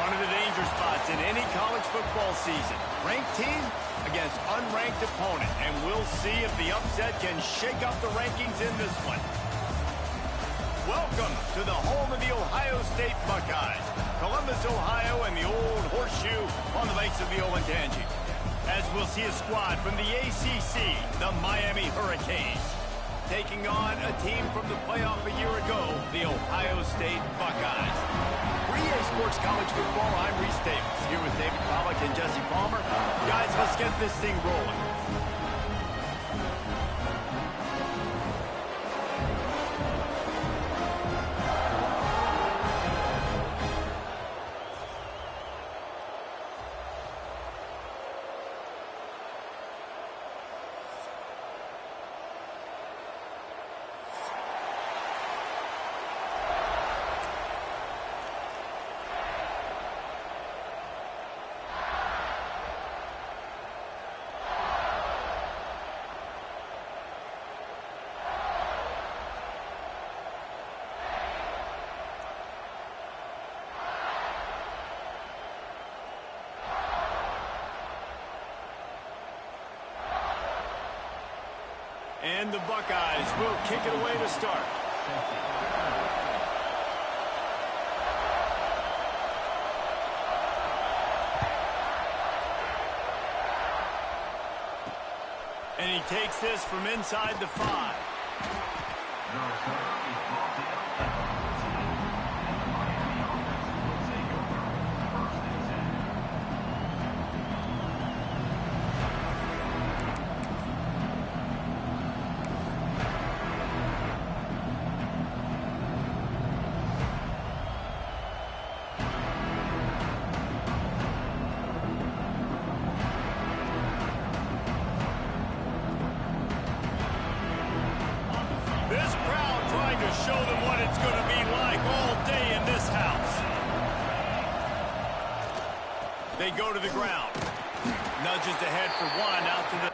One of the danger spots in any college football season. Ranked team against unranked opponent. And we'll see if the upset can shake up the rankings in this one. Welcome to the home of the Ohio State Buckeyes. Columbus, Ohio, and the old horseshoe on the banks of the Ncaa. As we'll see a squad from the ACC, the Miami Hurricanes, taking on a team from the playoff a year ago, the Ohio State Buckeyes. For EA Sports College Football, I'm Reese Davis, here with David Pollack and Jesse Palmer. Guys, let's get this thing rolling. And the Buckeyes will kick it away to start. And he takes this from inside the 5. Show them what it's going to be like all day in this house. They go to the ground. Nudges ahead for one, out to the...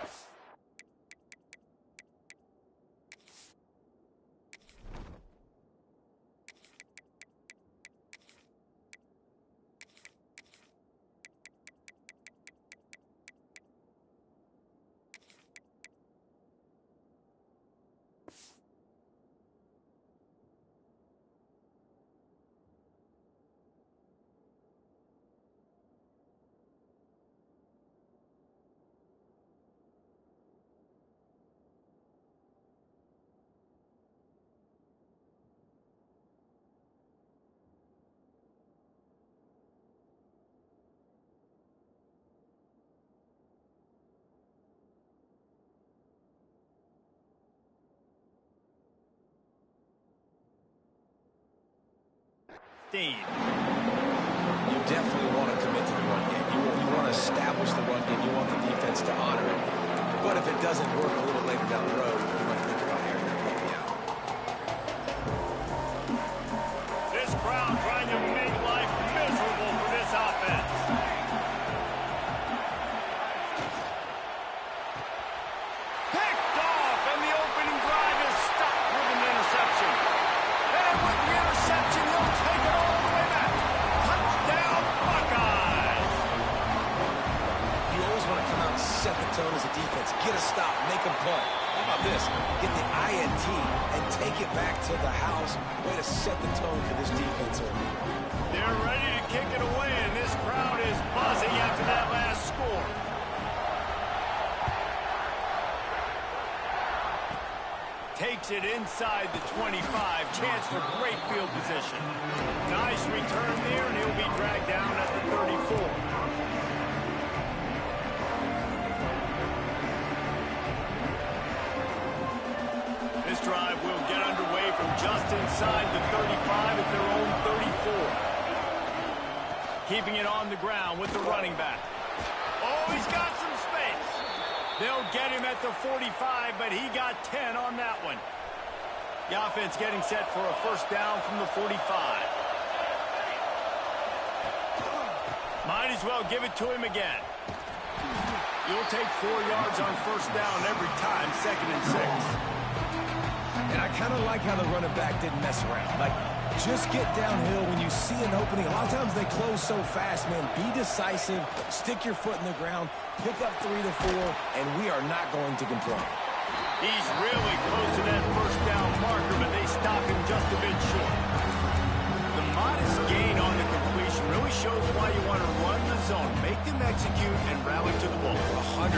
You definitely want to commit to the run game. You want to establish the run game. You want the defense to honor it. But if it doesn't work a little later down the road, you might think about airing that baby out. This crowd trying to make life miserable for this offense. Picked off, and the opening drive is stopped with an interception. And with the interception, he'll take it all the way back. Touchdown, Buckeyes! You always want to come out and set the tone as a defense. Get a stop, make a punt. How about this? Get the INT and take it back to the house. Way to set the tone for this defense early. They're ready to kick it away, and this crowd is buzzing after that last score. Takes it inside the 25. Chance for great field position. Nice return there, and he'll be dragged down at the 34. This drive will get underway from just inside the 35 at their own 34. Keeping it on the ground with the running back. Oh, he's got some space. They'll get him at the 45, but he got 10 on that one. The offense getting set for a first down from the 45. Might as well give it to him again. You'll take 4 yards on first down every time, 2nd and 6. And I kind of like how the running back didn't mess around. Like, Just get downhill when you see an opening. A lot of times they close so fast, man. Be decisive, stick your foot in the ground, pick up 3 to 4, and we are not going to complain. He's really close to that first down marker, but they stop him just a bit short. The modest gain on the completion really shows why you want to run the zone. Make them execute and rally to the ball. 100%.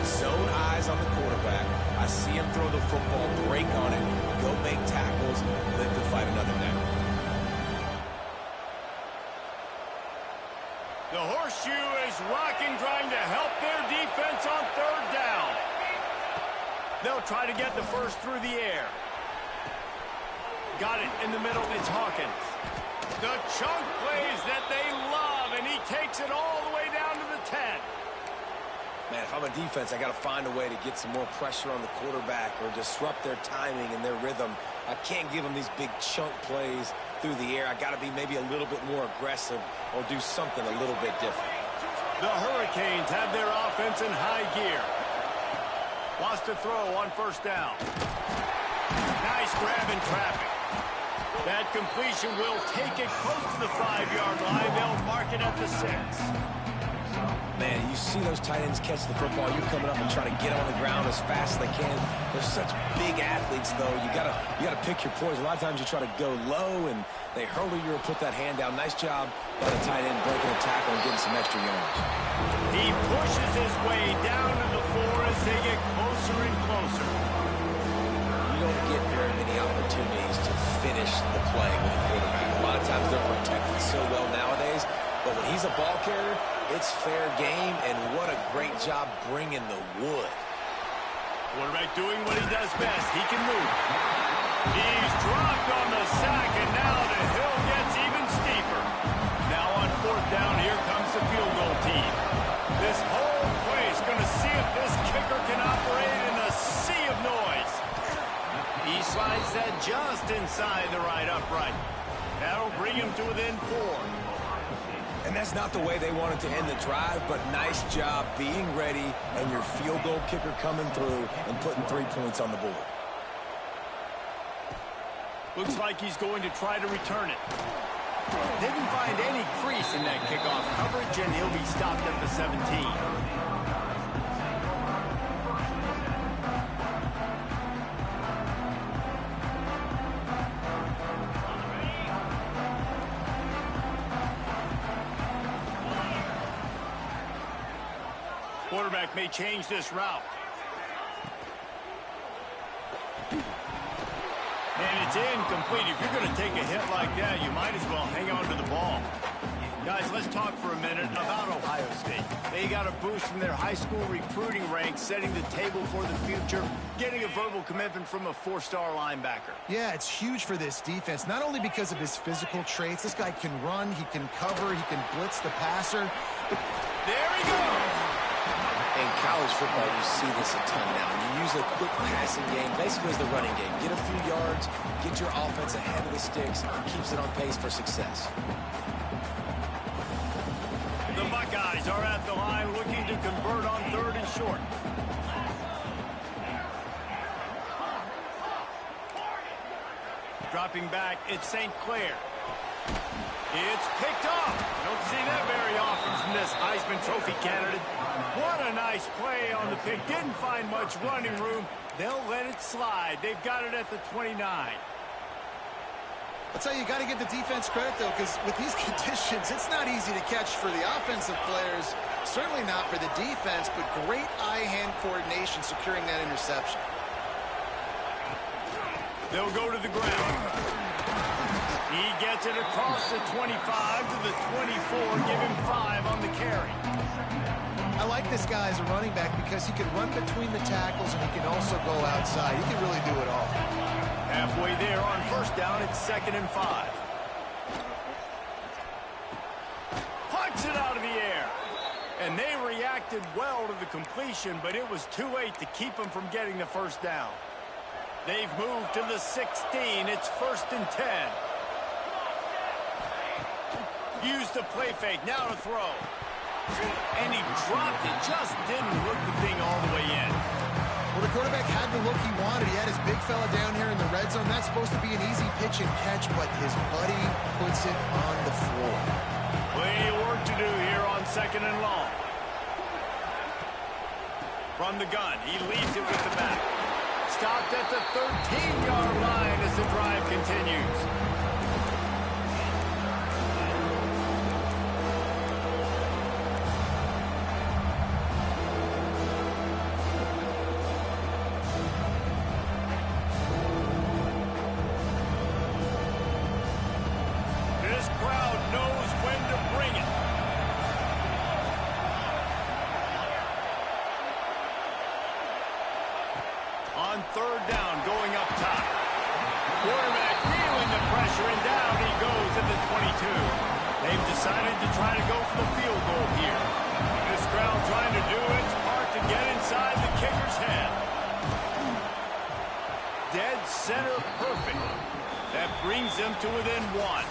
Zone eyes on the quarterback. I see him throw the football, break on it, go make tackles, live to fight another down. The horseshoe is rocking, trying to help their defense on third down. They'll try to get the first through the air. Got it in the middle. It's Hawkins. The chunk plays that they love, and he takes it all the way down to the 10. Man, if I'm a defense, I got to find a way to get some more pressure on the quarterback or disrupt their timing and their rhythm. I can't give them these big chunk plays through the air. I got to be maybe a little bit more aggressive or do something a little bit different. The Hurricanes have their offense in high gear. Wants to throw on first down. Nice grab in traffic. That completion will take it close to the 5-yard line. They'll mark it at the 6. Man, you see those tight ends catch the football. You're coming up and try to get on the ground as fast as they can. They're such big athletes, though. You gotta pick your poison. A lot of times you try to go low, and they hurdle you or put that hand down. Nice job by the tight end breaking a tackle and getting some extra yards. He pushes his way down to the 4 as they get closer and closer. You don't get very many opportunities to finish the play with a quarterback. A lot of times they're protected so well nowadays, but when he's a ball carrier, it's fair game, and what a great job bringing the wood. Quarterback doing what he does best. He can move. He's dropped on the sack, and now the hill gets even steeper. Now on fourth down, here comes the field goal team. This whole play is going to see if this kicker can operate in a sea of noise. He slides that just inside the right upright. That'll bring him to within 4. And that's not the way they wanted to end the drive, but nice job being ready and your field goal kicker coming through and putting 3 points on the board. Looks like he's going to try to return it. Didn't find any crease in that kickoff coverage, and he'll be stopped at the 17. Quarterback may change this route. And it's incomplete. If you're going to take a hit like that, you might as well hang on to the ball. Guys, let's talk for a minute about Ohio State. They got a boost from their high school recruiting ranks, setting the table for the future, getting a verbal commitment from a 4-star linebacker. Yeah, it's huge for this defense, not only because of his physical traits. This guy can run, he can cover, he can blitz the passer. There he goes. In college football, you see this a ton now. You use a quick passing game, basically as the running game. Get a few yards, get your offense ahead of the sticks, keeps it on pace for success. The Buckeyes are at the line looking to convert on 3rd and short. Dropping back, it's St. Clair. It's picked off. Don't see that very often from this Heisman Trophy candidate. What a nice play on the pick. Didn't find much running room. They'll let it slide. They've got it at the 29. I'll tell you, you got to give the defense credit, though, because with these conditions, it's not easy to catch for the offensive players. Certainly not for the defense, but great eye-hand coordination securing that interception. They'll go to the ground. He gets it across the 25 to the 24. Give him 5 on the carry. I like this guy as a running back because he can run between the tackles and he can also go outside. He can really do it all. Halfway there on first down, it's 2nd and 5. Punts it out of the air. And they reacted well to the completion, but it was too late to keep them from getting the first down. They've moved to the 16. It's 1st and 10. Use the play fake. Now to throw. And he dropped it. Just didn't hook the thing all the way in. Well, the quarterback had the look he wanted. He had his big fella down here in the red zone. That's supposed to be an easy pitch and catch, but his buddy puts it on the floor. Plenty of work to do here on 2nd and long. From the gun, he leads it with the back. Stopped at the 13-yard line as the drive continues. This crowd knows when to bring it. On 3rd down, going up top. Quarterback feeling the pressure, and down he goes at the 22. They've decided to try to go for the field goal here. This crowd trying to do its part to get inside the kicker's head. Dead center perfect. That brings them to within 1.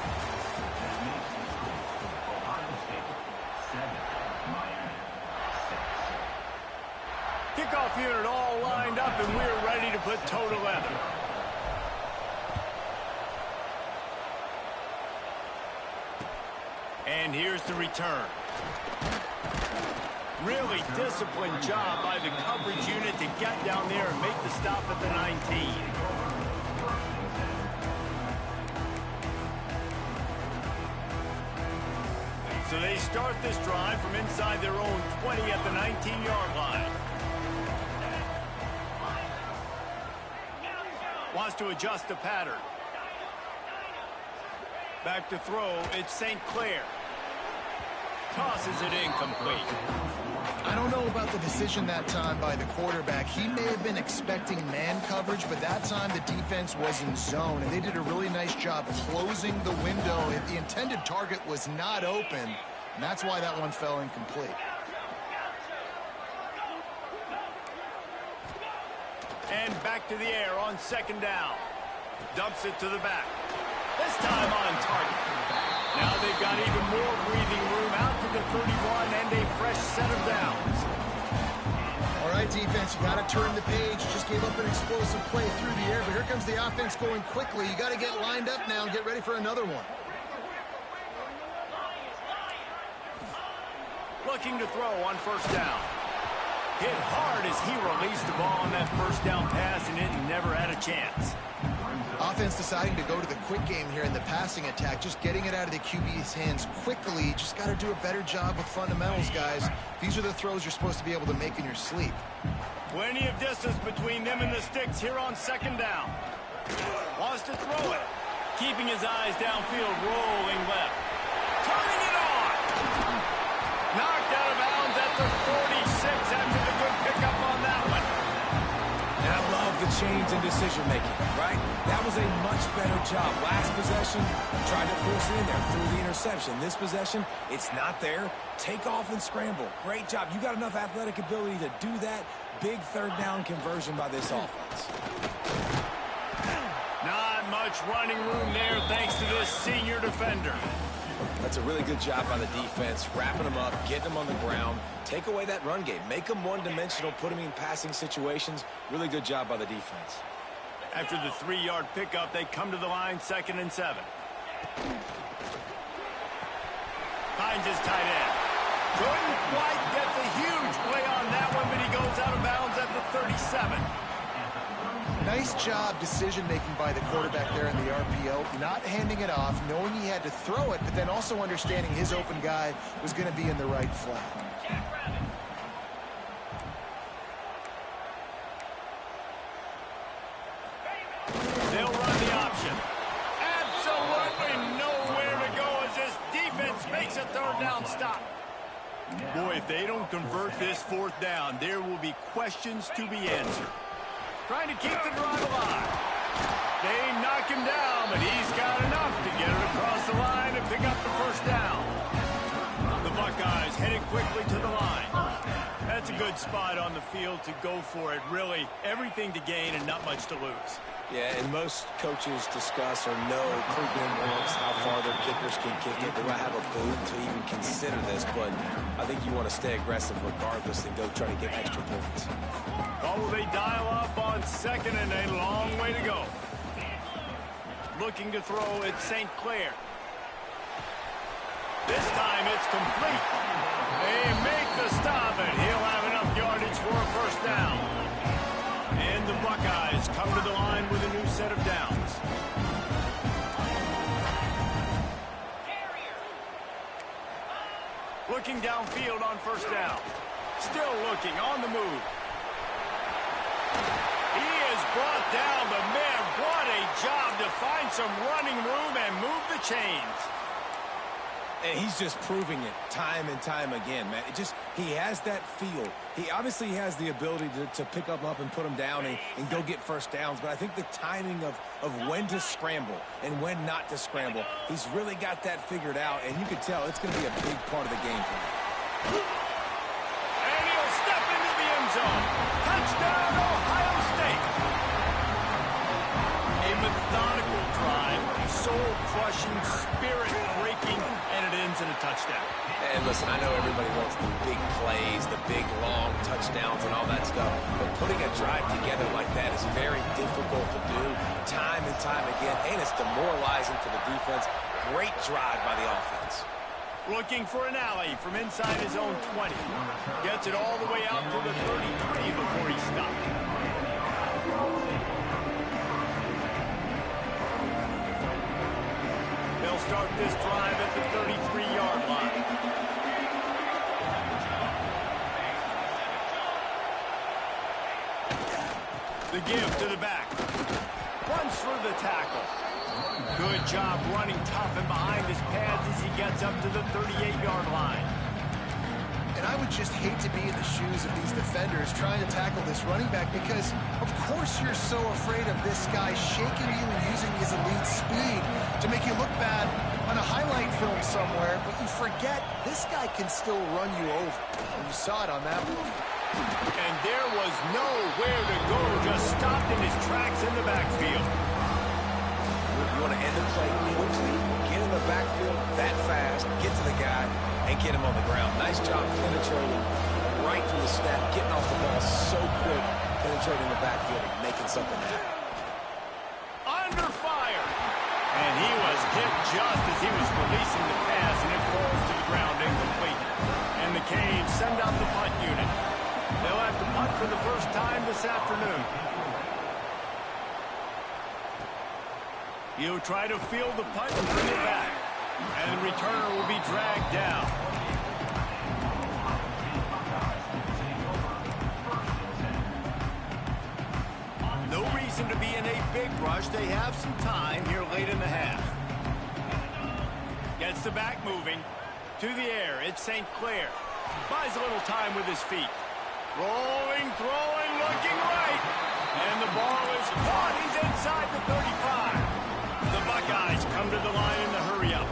Kickoff unit all lined up, and we're ready to put toe to leather. And here's the return. Really disciplined job by the coverage unit to get down there and make the stop at the 19. So they start this drive from inside their own 20 at the 19-yard line. Wants to adjust the pattern. Back to throw, it's St. Clair. Tosses it incomplete. I don't know about the decision that time by the quarterback. He may have been expecting man coverage, but that time the defense was in zone, and they did a really nice job closing the window. The intended target was not open, and that's why that one fell incomplete. And back to the air on 2nd down. Dumps it to the back. This time on target. Now they've got even more breathing room out to the 31 and a fresh set of downs. All right, defense, you got to turn the page. Just gave up an explosive play through the air, but here comes the offense going quickly. You got to get lined up now and get ready for another one. Looking to throw on 1st down. Hit hard as he released the ball on that 1st down pass, and it never had a chance. Offense deciding to go to the quick game here in the passing attack, just getting it out of the QB's hands quickly. Just got to do a better job with fundamentals, guys. These are the throws you're supposed to be able to make in your sleep. Plenty of distance between them and the sticks here on 2nd down. Wants to throw it. Keeping his eyes downfield, rolling left. Turning it on. Knocked out of bounds at the 46 after the good pickup on that one. And I love the change in decision-making, right? That was a much better job. Last possession, tried to force it in there through the interception. This possession, it's not there. Take off and scramble. Great job. You got enough athletic ability to do that. Big 3rd down conversion by this offense. Not much running room there thanks to this senior defender. That's a really good job by the defense, wrapping them up, getting them on the ground. Take away that run game. Make them one-dimensional, put them in passing situations. Really good job by the defense. After the 3-yard pickup, they come to the line 2nd and 7. Finds his tight end. Couldn't quite get the huge play on that one, but he goes out of bounds at the 37. Nice job decision-making by the quarterback there in the RPO, not handing it off, knowing he had to throw it, but then also understanding his open guy was going to be in the right flat. They'll run the option. Absolutely nowhere to go as this defense makes a 3rd down stop. Boy, if they don't convert this 4th down, there will be questions to be answered. Trying to keep the drive alive. They knock him down, but he's got enough to get it across the line and pick up the 1st down. The Buckeyes headed quickly to the line. That's a good spot on the field to go for it. Really, everything to gain and not much to lose. Yeah, and most coaches discuss or know pregame warm-ups how far their kickers can kick it. They might have a boot to even consider this, but I think you want to stay aggressive regardless and go try to get extra points. Oh, they dial up on second and a long way to go. Looking to throw at St. Clair. This time it's complete. They make the stop, and he'll have enough yardage for a first down. And the Buckeyes come to the line with a new set of downs. Looking downfield on first down. Still looking on the move. He is brought down, but man, what a job to find some running room and move the chains. And he's just proving it time and time again, man. He has that feel. He obviously has the ability to pick them up and put them down and go get first downs, but I think the timing of when to scramble and when not to scramble, he's really got that figured out, and you can tell it's going to be a big part of the game for him. And he'll step into the end zone. Touchdown, Ohio State. A methodical drive, soul-crushing, spirit-breaking, and it ends in a touchdown. And listen, I know everybody wants the big plays, the big, long touchdowns and all that stuff, but putting a drive together like that is very difficult to do time and time again, and it's demoralizing for the defense. Great drive by the offense. Looking for an alley from inside his own 20. Gets it all the way out to the 33 before he stopped. They'll start this drive at the 33-yard line. The give to the back. Runs for the tackle. Good job running tough and behind his pads as he gets up to the 38-yard line. And I would just hate to be in the shoes of these defenders trying to tackle this running back because, of course, you're so afraid of this guy shaking you and using his elite speed to make you look bad on a highlight film somewhere, but you forget this guy can still run you over. And you saw it on that one. And there was nowhere to go, just stopped in his tracks in the backfield. You want to end the play quickly, get in the backfield that fast, get to the guy, and get him on the ground. Nice job penetrating right from the snap, getting off the ball so quick, penetrating the backfield and making something happen. Under fire. And he was hit just as he was releasing the pass, and it falls to the ground incomplete. And the Canes send out the punt unit. They'll have to punt for the first time this afternoon. He'll try to field the punt and bring it back. And the returner will be dragged down. No reason to be in a big rush. They have some time here late in the half. Gets the back moving. To the air, it's St. Clair. Buys a little time with his feet. Rolling, throwing, looking right. And the ball is caught. He's inside the 35. The Buckeyes come to the line in the hurry-up.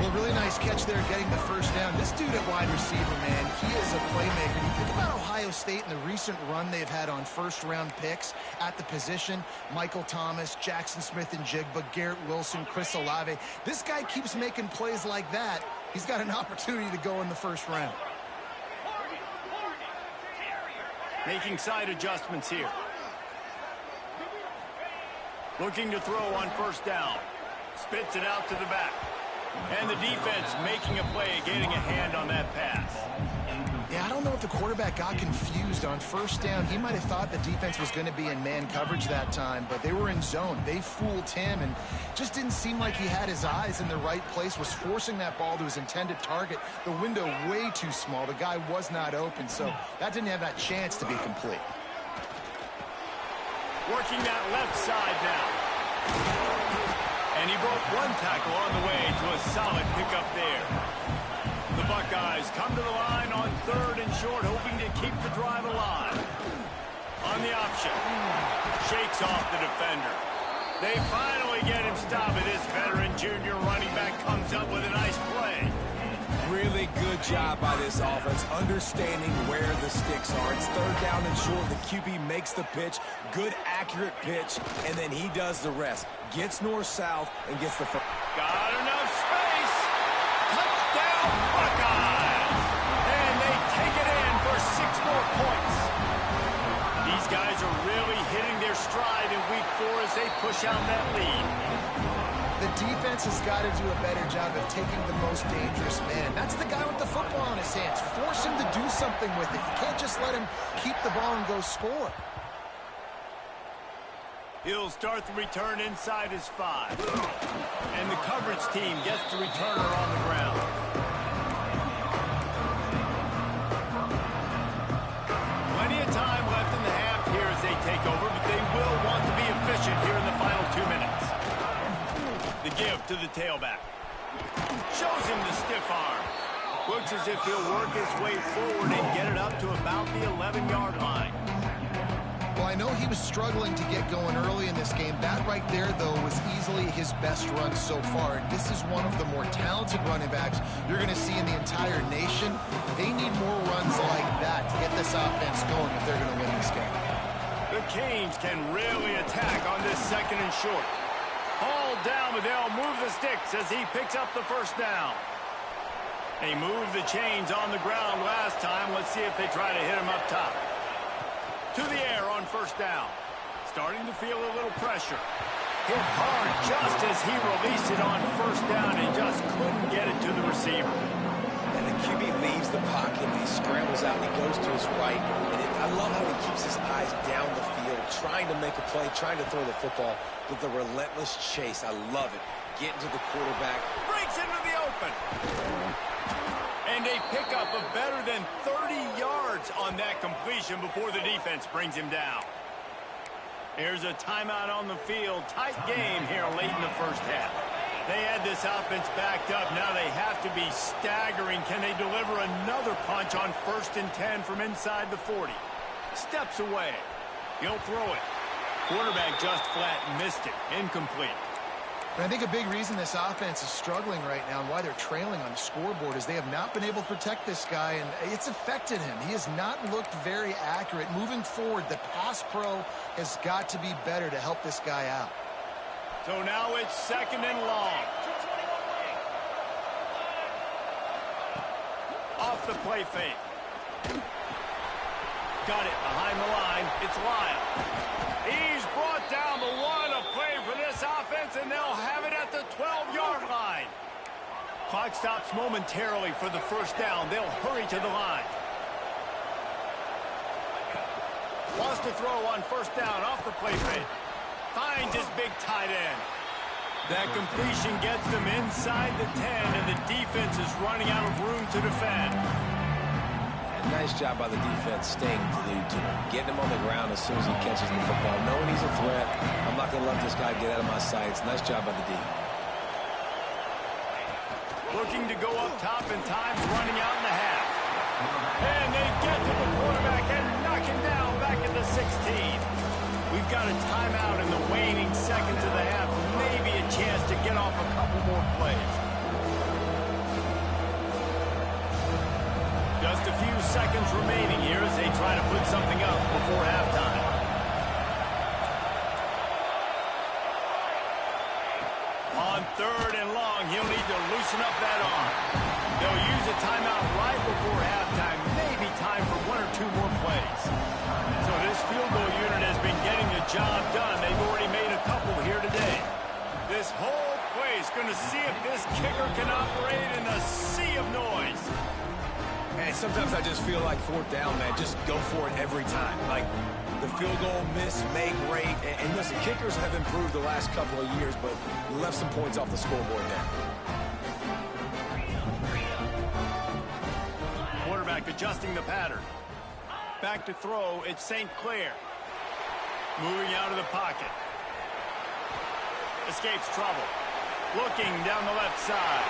Well, really nice catch there getting the first down. This dude at wide receiver, man, he is a playmaker. You think about Ohio State and the recent run they've had on first-round picks at the position. Michael Thomas, Jackson Smith-Njigba, Garrett Wilson, Chris Olave. This guy keeps making plays like that. He's got an opportunity to go in the first round. Making side adjustments here. Looking to throw on first down. Spits it out to the back. And the defense making a play, getting a hand on that pass. Yeah, I don't know if the quarterback got confused on first down. He might have thought the defense was going to be in man coverage that time, but they were in zone. They fooled him and just didn't seem like he had his eyes in the right place, was forcing that ball to his intended target. The window way too small. The guy was not open, so that didn't have that chance to be complete. Working that left side now. And he broke one tackle on the way to a solid pickup there. The Buckeyes come to the line on third and short, hoping to keep the drive alive. On the option. Shakes off the defender. They finally get him stopped, and this veteran junior running back comes up with a nice play. Really good job by this offense, understanding where the sticks are. It's third down and short. The QB makes the pitch, good, accurate pitch, and then he does the rest. Gets north-south and gets the first. Got enough space. Touchdown, Buckeyes. And they take it in for 6 more points. These guys are really hitting their stride in week 4 as they push out that lead. The defense has got to do a better job of taking the most dangerous man. That's the guy with the football in his hands. Force him to do something with it. You can't just let him keep the ball and go score. He'll start the return inside his 5. And the coverage team gets the returner on the ground. Plenty of time left in the half here as they take over, but they will want to be efficient here in the final 2 minutes. The give to the tailback. Shows him the stiff arm. Looks as if he'll work his way forward and get it up to about the 11-yard line. Well, I know he was struggling to get going early in this game. That right there, though, was easily his best run so far. And this is one of the more talented running backs you're going to see in the entire nation. They need more runs like that to get this offense going if they're going to win this game. The Canes can really attack on this 2nd and short. Hauled down, but they'll move the sticks as he picks up the first down. They moved the chains on the ground last time. Let's see if they try to hit him up top. To the air on 1st down. Starting to feel a little pressure. Hit hard just as he released it on 1st down and just couldn't get it to the receiver. And the QB leaves the pocket. He scrambles out. He goes to his right. And I love how he keeps his eyes down the field, trying to make a play, trying to throw the football. With the relentless chase. I love it. Getting to the quarterback. Breaks into the open. And a pickup of better than 30 yards on that completion before the defense brings him down. Here's a timeout on the field. Tight game here late in the 1st half. They had this offense backed up. Now they have to be staggering. Can they deliver another punch on 1st and 10 from inside the 40? Steps away. He'll throw it. Quarterback just flat missed it. Incomplete. And I think a big reason this offense is struggling right now and why they're trailing on the scoreboard is they have not been able to protect this guy, and it's affected him. He has not looked very accurate. Moving forward, the pass pro has got to be better to help this guy out. So now it's 2nd and long. Off the play fake. Got it behind the line. It's Lyle. He's brought down the 1, a play for this offense, and they'll have it at the 12-yard line. Clock stops momentarily for the 1st down. They'll hurry to the line. Wants to throw on 1st down off the play fake. Finds his big tight end. That completion gets them inside the 10, and the defense is running out of room to defend. Nice job by the defense staying glued to him. Getting him on the ground as soon as he catches the football. Knowing he's a threat. I'm not going to let this guy get out of my sights. Nice job by the D. Looking to go up top, and time's running out in the half. And they get to the quarterback and knock him down back at the 16. We've got a timeout in the waning seconds of the half. Maybe a chance to get off a couple more plays. Just a few seconds remaining here as they try to put something up before halftime. On 3rd and long, he'll need to loosen up that arm. They'll use a timeout right before halftime. Maybe time for 1 or 2 more plays. So this field goal unit has been getting the job done. They've already made a couple here today. This whole play is going to see if this kicker can operate in a sea of noise. And sometimes I just feel like 4th down, man. Just go for it every time. Like the field goal, miss, make, rate. And listen, kickers have improved the last couple of years, but you left some points off the scoreboard there. Quarterback adjusting the pattern. Back to throw, it's St. Clair. Moving out of the pocket. Escapes trouble. Looking down the left side.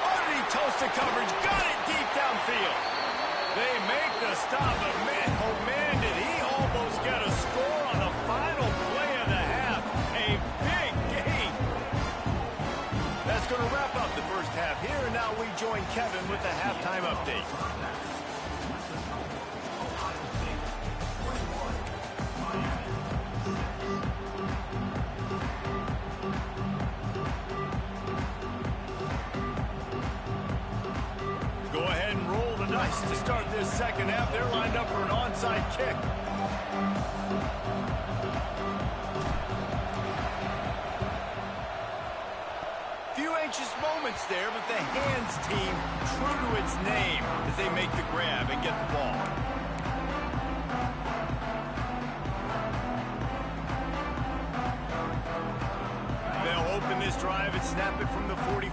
Already toasted coverage. Got it deep downfield. They make the stop, but man, oh man, did he almost get a score on the final play of the half. A big game. That's going to wrap up the first half here, and now we join join Kevin with the halftime update. Go ahead and roll the dice to start this second half. They're lined up for an onside kick. Anxious moments there, but the hands team true to its name as they make the grab and get the ball. They'll open this drive and snap it from the 44.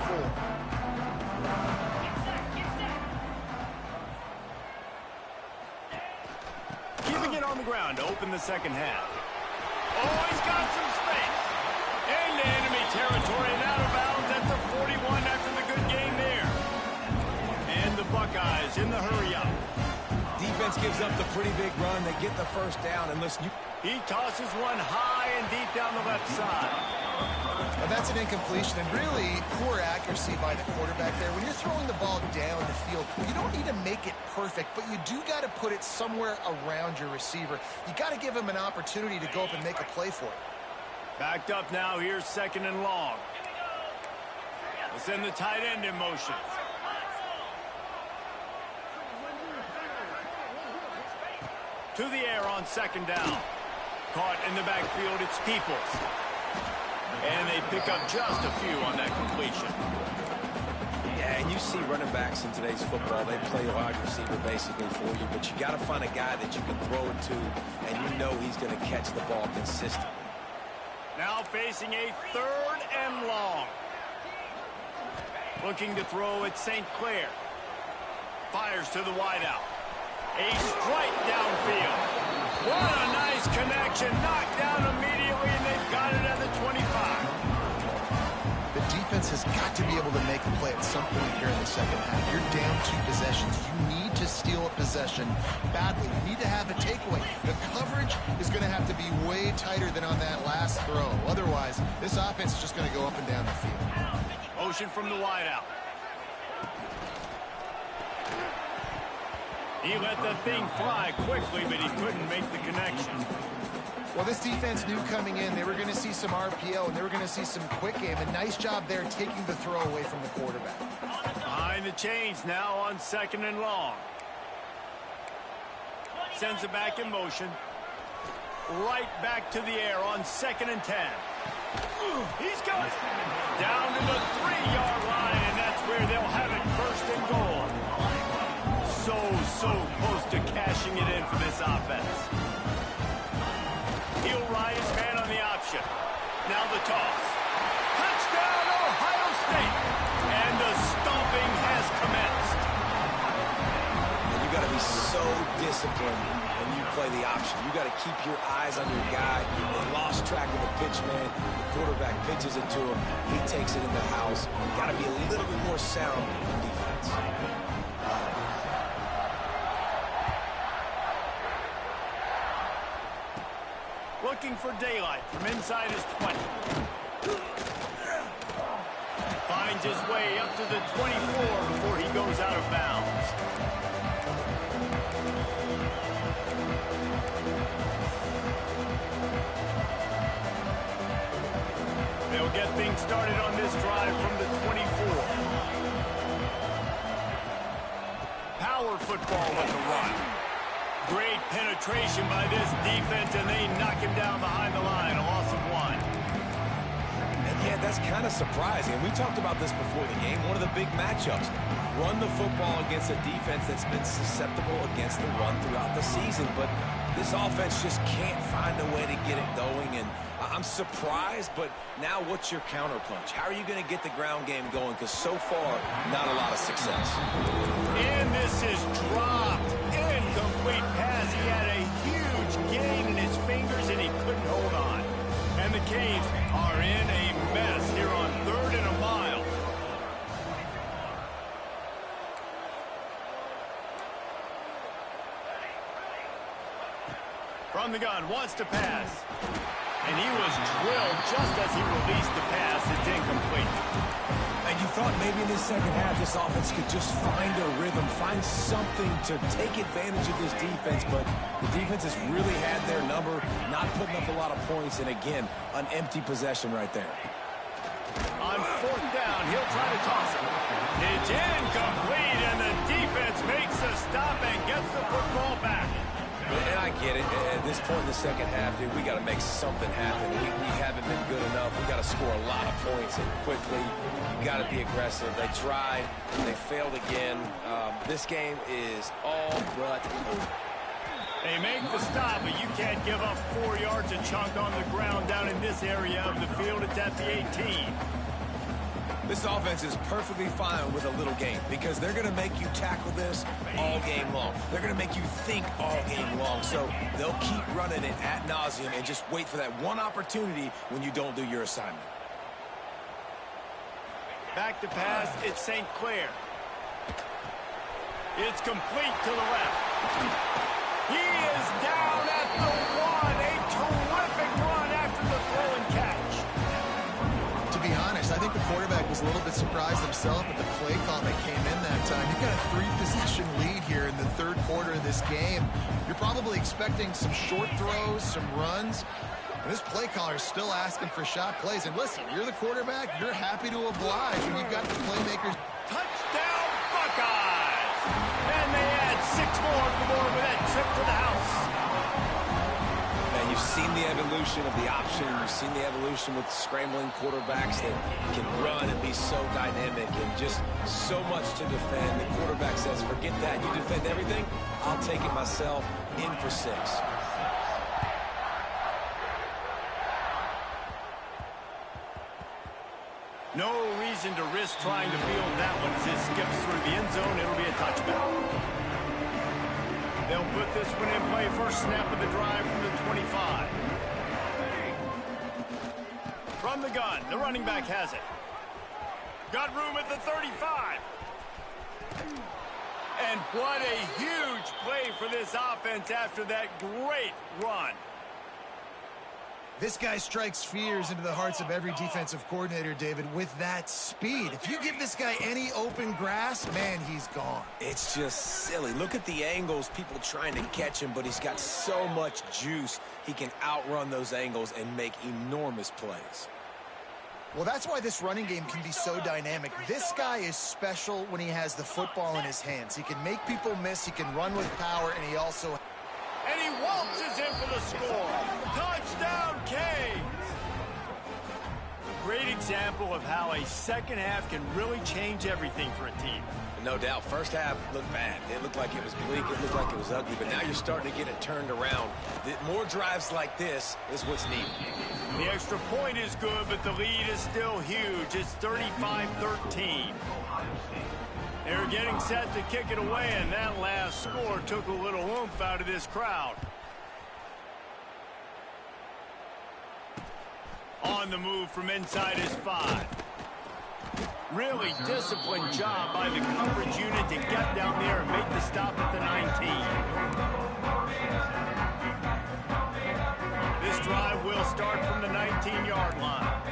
Keeping it on the ground to open the second half. Oh, he's got some space. Into enemy territory and out of bounds at the 41 after the good game there. And the Buckeyes in the hurry-up. Defense gives up the pretty big run. They get the first down. And listen, he tosses one high and deep down the left side. Well, that's an incompletion, and really poor accuracy by the quarterback there. When you're throwing the ball down the field, you don't need to make it perfect, but you do got to put it somewhere around your receiver. You got to give him an opportunity to go up and make a play for it. Backed up now, here's second and long. We'll send the tight end in motion. To the air on second down. Caught in the backfield, it's Peoples. And they pick up just a few on that completion. Yeah, and you see running backs in today's football, they play wide receiver basically for you, but you got to find a guy that you can throw it to, and you know he's going to catch the ball consistently. Now facing a third and long. Looking to throw at St. Clair. Fires to the wideout. A strike downfield. What a nice connection. Knocked down immediately, and they've got it at the 25. The defense has got to be able to make a play at some point here in the second half. You're down 2 possessions. You need to steal a possession badly. You need to have a takeaway. The coverage is going to have to be way tighter than on that last throw. Otherwise, this offense is just going to go up and down the field. Motion from the wideout. He let the thing fly quickly, but he couldn't make the connection. Well, this defense knew coming in they were going to see some RPO and they were going to see some quick game. A nice job there taking the throw away from the quarterback. Behind the chains now on second and long. Sends it back in motion. Right back to the air on second and 10. He's got it. Down to the 3-yard line, and that's where they'll have it first and goal. So close to cashing it in for this offense. He'll ride his man on the option. Now the toss. Touchdown, Ohio State. And the stomping has commenced. And you got to be so disciplined when you play the option. You got to keep your eyes on your guy. They lost track of the pitch, man. The quarterback pitches it to him. He takes it in the house. You got to be a little bit more sound in defense. Looking for daylight from inside his 20. Finds his way up to the 24 before he goes out of bounds. They'll get things started on this drive from the 24. Power football with the run. Great penetration by this defense, and they knock him down behind the line. A loss of 1. And yeah, that's kind of surprising. We talked about this before the game. One of the big matchups. Run the football against a defense that's been susceptible against the run throughout the season. But this offense just can't find a way to get it going. And I'm surprised, but now what's your counterpunch? How are you going to get the ground game going? Because so far, not a lot of success. And this is dropped. Incomplete pass. He had a huge gain in his fingers, and he couldn't hold on. And the Canes are in a mess here on 3rd and a mile. From the gun, wants to pass. And he was drilled just as he released the pass. It's incomplete. And you thought maybe in this second half this offense could just find a rhythm, find something to take advantage of this defense, but the defense has really had their number, not putting up a lot of points, and again, an empty possession right there. On fourth down, he'll try to toss it. It's incomplete, and the defense makes a stop and gets the football back. And I get it. At this point in the second half, dude, we got to make something happen. We haven't been good enough. We got to score a lot of points and quickly. You got to be aggressive. They tried. They failed again. This game is all but over. They make the stop, but you can't give up 4 yards a chunk on the ground down in this area of the field. It's at the 18. This offense is perfectly fine with a little game because they're going to make you tackle this all game long. They're going to make you think all game long. So they'll keep running it ad nauseum and just wait for that one opportunity when you don't do your assignment. Back to pass, it's St. Clair. It's complete to the left. He is down at the 1. A terrific run after the throw and catch. To be honest, I think the quarterback was a little bit surprised himself at the play call that came in that time. You've got a 3-possession lead here in the third quarter of this game. You're probably expecting some short throws, some runs. And this play caller is still asking for shot plays. And listen, you're the quarterback. You're happy to oblige when you've got the playmakers. Touchdown, Buckeyes! And they add 6 more on the board with that trip to the house. And you've seen the evolution of the option. You've seen the evolution with scrambling quarterbacks that can run and be so dynamic and just so much to defend. The quarterback says, forget that. You defend everything, I'll take it myself. In for 6. No reason to risk trying to field that one as it skips through the end zone. It'll be a touchback. They'll put this one in play. First snap of the drive from the 25. From the gun, the running back has it. Got room at the 35. And what a huge play for this offense after that great run. This guy strikes fears into the hearts of every defensive coordinator, David, with that speed. If you give this guy any open grass, man, he's gone. It's just silly. Look at the angles, people trying to catch him, but he's got so much juice. He can outrun those angles and make enormous plays. Well, that's why this running game can be so dynamic. This guy is special when he has the football in his hands. He can make people miss, he can run with power, and he also... And he waltzes in for the score. Touchdown, Canes! Great example of how a second half can really change everything for a team. No doubt. First half looked bad. It looked like it was bleak. It looked like it was ugly. But now you're starting to get it turned around. More drives like this is what's needed. The extra point is good, but the lead is still huge. It's 35-13. They're getting set to kick it away, and that last score took a little oomph out of this crowd. On the move from inside his 5. Really disciplined job by the coverage unit to get down there and make the stop at the 19. This drive will start from the 19-yard line.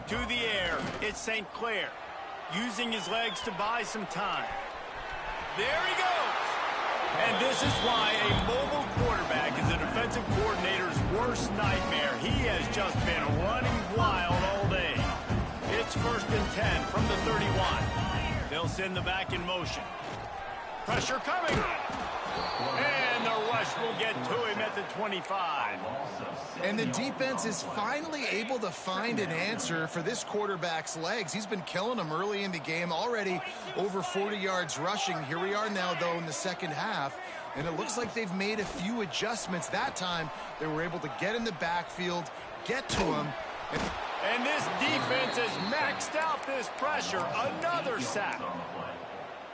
To the air, it's St. Clair, using his legs to buy some time. There he goes! And this is why a mobile quarterback is a defensive coordinator's worst nightmare. He has just been running wild all day. It's 1st and 10 from the 31. They'll send the back in motion. Pressure coming! And the rush will get to him at the 25. And the defense is finally able to find an answer for this quarterback's legs. He's been killing them early in the game, already over 40 yards rushing. Here we are now, though, in the second half, and it looks like they've made a few adjustments. That time, they were able to get in the backfield, get to him. And this defense has maxed out this pressure. Another sack.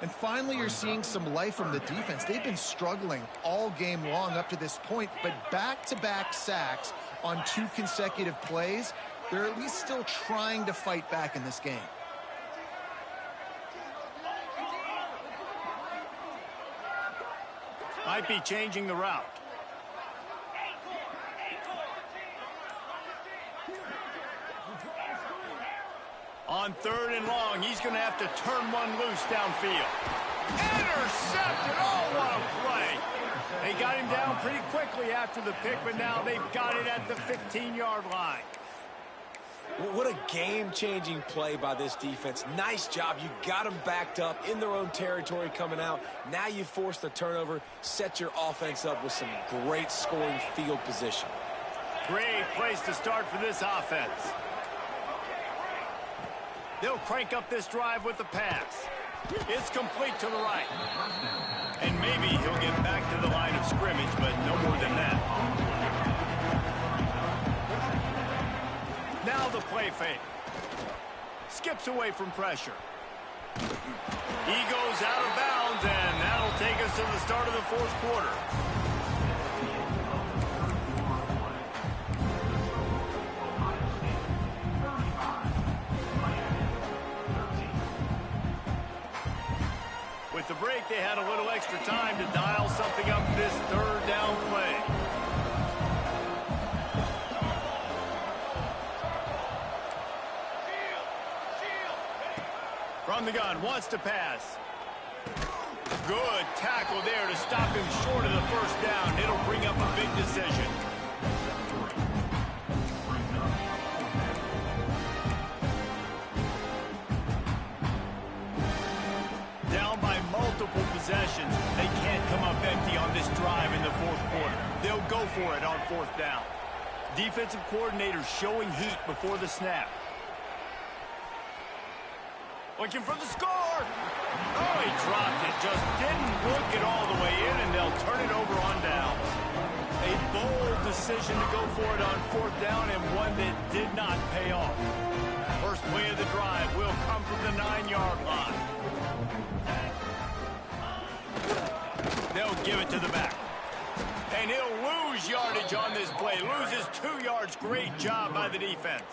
And finally, you're seeing some life from the defense. They've been struggling all game long up to this point, but back-to-back sacks on 2 consecutive plays, they're at least still trying to fight back in this game. Might be changing the route. On 3rd and long, he's going to have to turn one loose downfield. Intercepted! Oh, what a play! They got him down pretty quickly after the pick, but now they've got it at the 15-yard line. What a game-changing play by this defense. Nice job. You got them backed up in their own territory coming out. Now you force the turnover, set your offense up with some great scoring field position. Great place to start for this offense. They'll crank up this drive with the pass. It's complete to the right. And maybe he'll get back to the line of scrimmage, but no more than that. Now the play fake. Skips away from pressure. He goes out of bounds, and that'll take us to the start of the 4th quarter. With the break, they had a little extra time to dial something up this 3rd down play. From the gun, wants to pass. Good tackle there to stop him short of the 1st down. It'll bring up a big decision. Down by multiple possessions. They can't come up empty on this drive in the 4th quarter. They'll go for it on 4th down. Defensive coordinator showing heat before the snap. Looking for the score. Oh, he dropped it. Just didn't look it all the way in, and they'll turn it over on downs. A bold decision to go for it on 4th down, and one that did not pay off. First play of the drive will come from the 9-yard line. They'll give it to the back. And he'll lose yardage on this play. Loses 2 yards. Great job by the defense.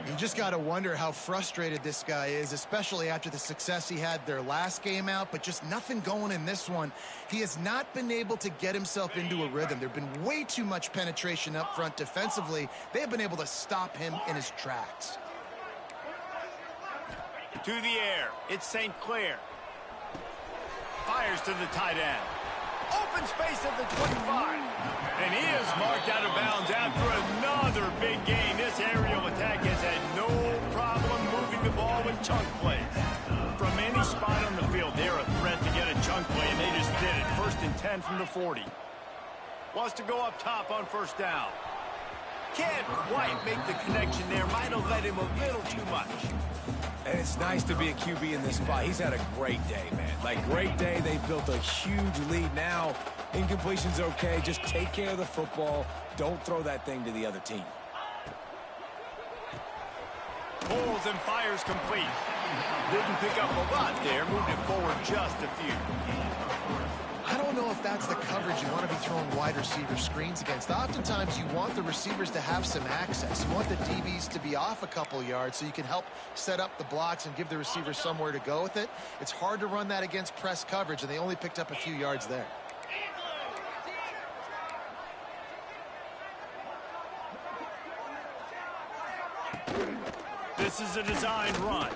You just got to wonder how frustrated this guy is, especially after the success he had their last game out, but just nothing going in this one. He has not been able to get himself into a rhythm. There have been way too much penetration up front defensively. They have been able to stop him in his tracks. To the air. It's St. Clair. Fires to the tight end. Open space at the 25. And he is marked out of bounds after another big gain. This aerial attack has had no problem moving the ball with chunk plays. From any spot on the field, they're a threat to get a chunk play, and they just did it. 1st and 10 from the 40. Wants to go up top on 1st down. Can't quite make the connection there. Might have led him a little too much. And it's nice to be a QB in this spot. He's had a great day, man. Like, great day. They built a huge lead. Now, incompletion's okay. Just take care of the football. Don't throw that thing to the other team. Pulls and fires complete. Didn't pick up a lot there. Moved it forward just a few. I don't know if that's the coverage you want to be throwing wide receiver screens against. Oftentimes, you want the receivers to have some access. You want the DBs to be off a couple yards so you can help set up the blocks and give the receivers somewhere to go with it. It's hard to run that against press coverage, and they only picked up a few yards there. This is a designed run.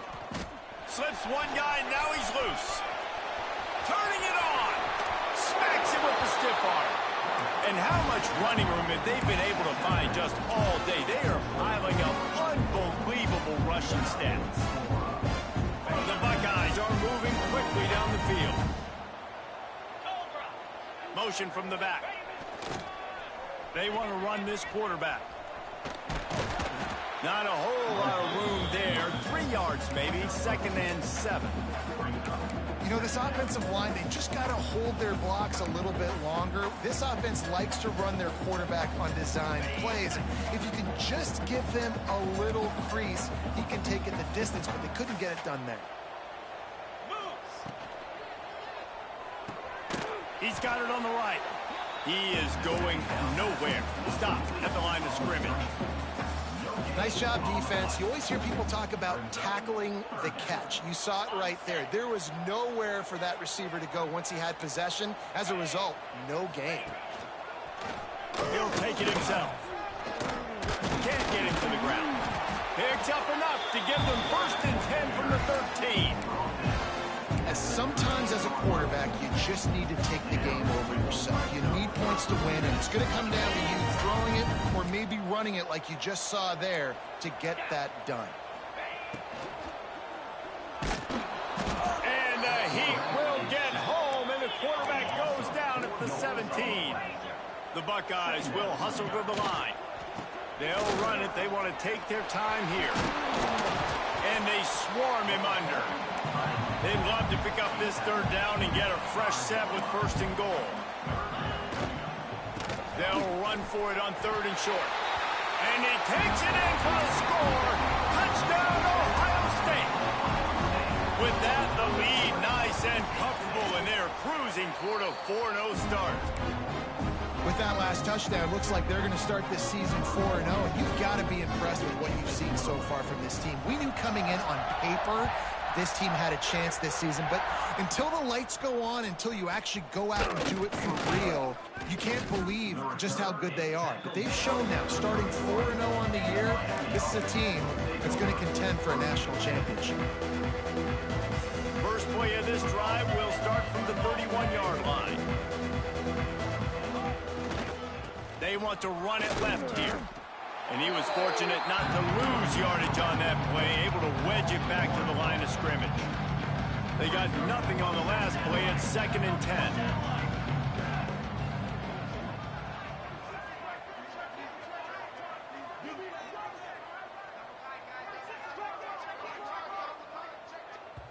Slips one guy, now he's loose. Turning it on. Smacks him with the stiff arm. And how much running room have they been able to find just all day? They are piling up unbelievable rushing stats. The Buckeyes are moving quickly down the field. Motion from the back. They want to run this quarterback. Not a whole lot of room there. 3 yards maybe. 2nd and 7. You know, this offensive line, they just got to hold their blocks a little bit longer. This offense likes to run their quarterback on design plays. If you can just give him a little crease, he can take it the distance, but they couldn't get it done there. He's got it on the right. He is going nowhere. Stop at the line of scrimmage. Nice job, defense. You always hear people talk about tackling the catch. You saw it right there. There was nowhere for that receiver to go once he had possession. As a result, no gain. He'll take it himself. Can't get him to the ground. Picks up enough to give them 1st and 10 from the 13. Sometimes as a quarterback, you just need to take the game over yourself. You need points to win, and it's going to come down to you throwing it or maybe running it like you just saw there to get that done. And the Heat will get home, and the quarterback goes down at the 17. The Buckeyes will hustle to the line. They'll run it. They want to take their time here. And they swarm him under. They'd love to pick up this 3rd down and get a fresh set with 1st and goal. They'll run for it on 3rd and short. And he takes it in for the score. Touchdown, Ohio State. With that, the lead nice and comfortable, and they're cruising toward a 4-0 start. With that last touchdown, it looks like they're going to start this season 4-0, and you've got to be impressed with what you've seen so far from this team. We knew coming in on paper this team had a chance this season, but until the lights go on, until you actually go out and do it for real, you can't believe just how good they are. But they've shown now, starting 4-0 on the year, this is a team that's going to contend for a national championship. First play of this drive will start from the 31-yard line. They want to run it left here. And he was fortunate not to lose yardage on that play, able to wedge it back to the line of scrimmage. They got nothing on the last play. It's 2nd and 10.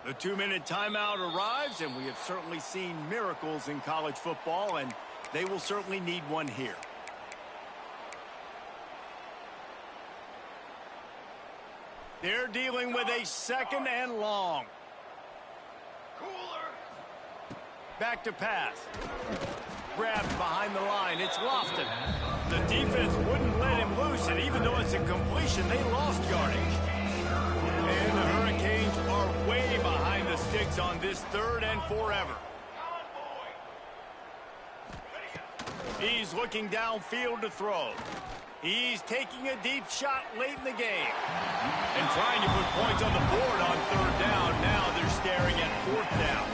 The 2-minute timeout arrives, and we have certainly seen miracles in college football, and they will certainly need one here. They're dealing with a 2nd and long. Back to pass. Grabbed behind the line. It's Lofton. The defense wouldn't let him loose, and even though it's a completion, they lost yardage. And the Hurricanes are way behind the sticks on this 3rd and forever. He's looking downfield to throw. He's taking a deep shot late in the game. And trying to put points on the board on 3rd down. Now they're staring at 4th down.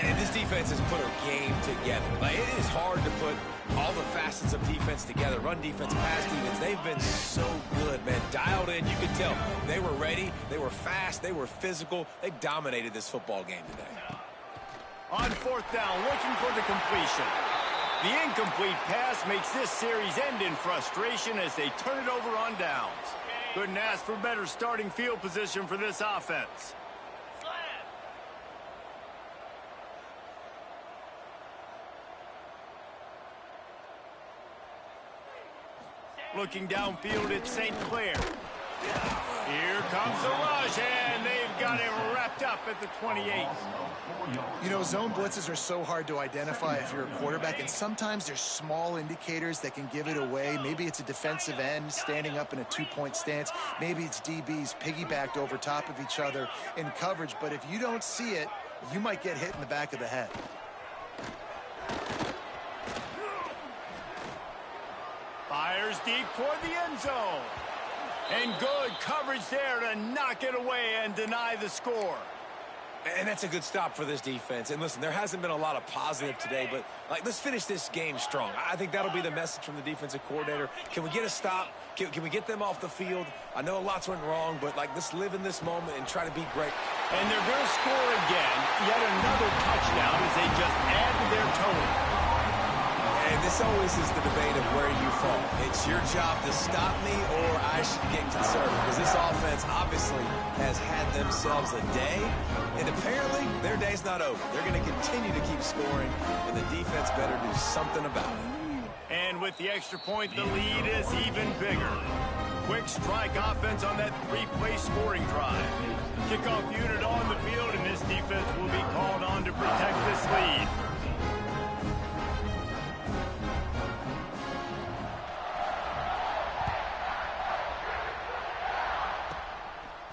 And this defense has put a game together. Like, it is hard to put all the facets of defense together. Run defense, pass defense. They've been so good, man. Dialed in. You could tell. They were ready. They were fast. They were physical. They dominated this football game today. On 4th down, looking for the completion. The incomplete pass makes this series end in frustration as they turn it over on downs. Couldn't ask for better starting field position for this offense. Looking downfield at St. Clair. Here comes the rush, and they've got him wrapped up at the 28. You know, zone blitzes are so hard to identify if you're a quarterback, and sometimes there's small indicators that can give it away. Maybe it's a defensive end standing up in a 2-point stance. Maybe it's DBs piggybacked over top of each other in coverage. But if you don't see it, you might get hit in the back of the head. Fires deep toward the end zone. And good coverage there to knock it away and deny the score. And that's a good stop for this defense. And listen, there hasn't been a lot of positive today, but let's finish this game strong. I think that'll be the message from the defensive coordinator. Can we get a stop? Can we get them off the field? I know lots went wrong, but let's live in this moment and try to be great. And they're going to score again. Yet another touchdown as they just add to their total. And this always is the debate of where you fall. It's your job to stop me, or I should get conservative. Because this offense obviously has had themselves a day, and apparently their day's not over. They're going to continue to keep scoring, and the defense better do something about it. And with the extra point, the lead is even bigger. Quick strike offense on that 3-play scoring drive. Kickoff unit on the field, and this defense will be called on to protect this lead.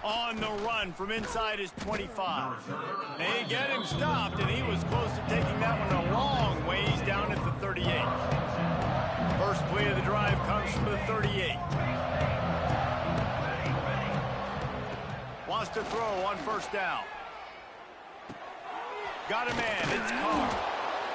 On the run from inside his 25. They get him stopped, and he was close to taking that one a long ways down at the 38. First play of the drive comes from the 38. wants to throw on first down. Got a man. It's Carr.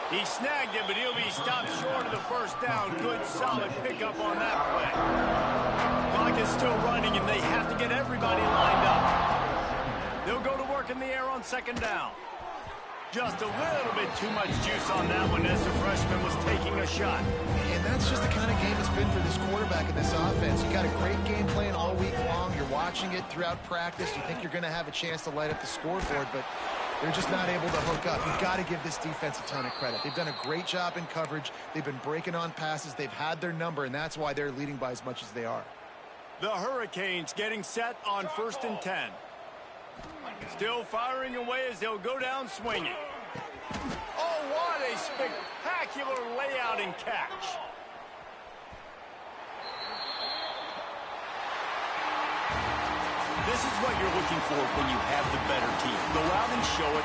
He snagged it, but he'll be stopped short of the first down. Good, solid pickup on that play. Clock is still running, and they have to get everybody lined up. They'll go to work in the air on second down. Just a little bit too much juice on that one as the freshman was taking a shot. And that's just the kind of game it's been for this quarterback in this offense. You got a great game plan all week long. You're watching it throughout practice. You think you're going to have a chance to light up the scoreboard, but they're just not able to hook up. You've got to give this defense a ton of credit. They've done a great job in coverage. They've been breaking on passes. They've had their number, and that's why they're leading by as much as they are. The Hurricanes getting set on 1st and 10. Still firing away as they'll go down swinging. Oh, what a spectacular layout and catch. This is what you're looking for when you have the better team. Go out and show it.